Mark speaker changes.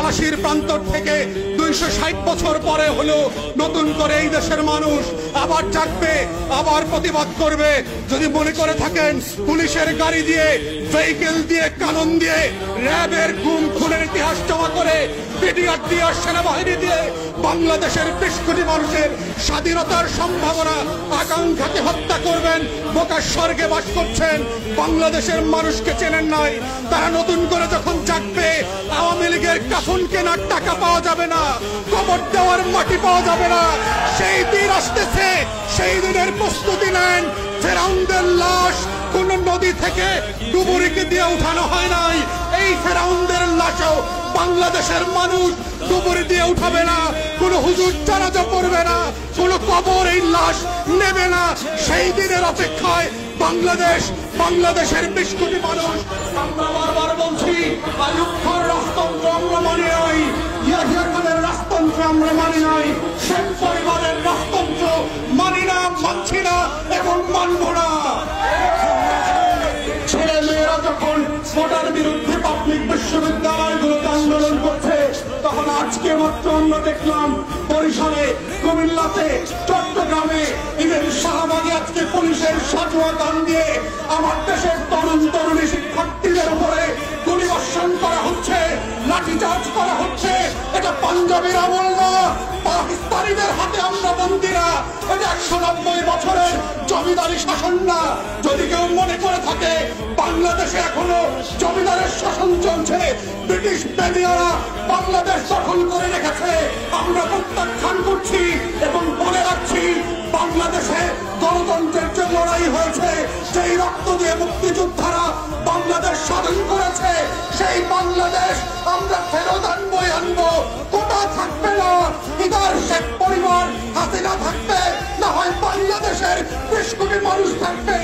Speaker 1: ফাঁসির প্রান্তর থেকে 260 বছর পরে হলো নতুন করে এই দেশের মানুষ আবার জাগবে, আবার প্রতিবাদ করবে। যদি মনে করে থাকেন পুলিশের গাড়ি দিয়ে, ভেহিকেল দিয়ে, কানন দিয়ে, র্যাবের গুম খুনের ইতিহাস জমা করে, বিডিআর দিয়ে, সেনাবাহিনী দিয়ে বাংলাদেশের 20 কোটি মানুষের স্বাধীনতার সম্ভাবনা আকাঙ্ক্ষাকে হত্যা করবেন, বোকার স্বর্গে বাস করছেন, বাংলাদেশের মানুষকে চেনেন নাই। তারা নতুন করে যখন জাগবে, আওয়ামী লীগের কাফন কেনার টাকা পাওয়া যাবে না, কবর দেওয়ার মাটি পাওয়া যাবে না। সেই দিন আসতেছে, সেই দিনের প্রস্তুতি নেন। ফেরাউনদের লাশ কোন নদী থেকে ডুবুরিকে দিয়ে উঠানো হয় নাই। এই ফেরাউনদের লাশও বাংলাদেশের মানুষ ডুবুরি দিয়ে উঠাবে না, কোন হুজুর জানাজা পড়বে না, কোন কবর এই লাশ নেবে না। সেই দিনের অপেক্ষায় বাংলাদেশের 20 কোটি মানুষ। আমরা বারবার বলছি, আইয়ুব খানের রাজতন্ত্র আমরা মানি নাই, ইয়াহিয়া খানের রাজতন্ত্র আমরা মানি নাই, শেখ পরিবারের রাজতন্ত্র মানি না, মানছি না এবং মানব না। ছেলে মেয়েরা যখন ভোটার বিরুদ্ধে পাবলিক বিশ্ববিদ্যালয়গুলোতে আন্দোলন করছে, তখন আজকে মাত্র আমরা দেখলাম বরিশালে, কুমিল্লাতে, চট্টগ্রামে, ইভেন শাহবাগে আজকে পুলিশের সাজোয়া গান দিয়ে আমার দেশের তরুণ তরুণী শিক্ষার্থীদের উপরে গুলিবর্ষণ করা হচ্ছে, লাঠিচার্জ করা হচ্ছে। এটা পাঞ্জাবের আমল না, পাকিস্তানিদের হাতে আমরা বন্দীরা। এটা 190 বছরের জমিদারি শাসন না। যদি কেউ মনে করে থাকে বাংলাদেশে এখনো জমিদারের শাসন চলছে, ব্রিটিশ বেনিয়ারা বাংলাদেশ দখল করে রেখেছে, আমরা প্রত্যাখ্যান করছি এবং বলে রাখছি, বাংলাদেশে গণতন্ত্রের যে লড়াই হয়েছে, সেই রক্ত দিয়ে মুক্তিযোদ্ধারা বাংলাদেশ স্বাধীন করেছে, সেই বাংলাদেশ আমরা ফেরত আনবই আনবো। কোটা থাকবে না, ইদার শেখ পরিবার, হাসিনা থাকবে, না হয় বাংলাদেশের 20 কোটি মানুষ থাকবে।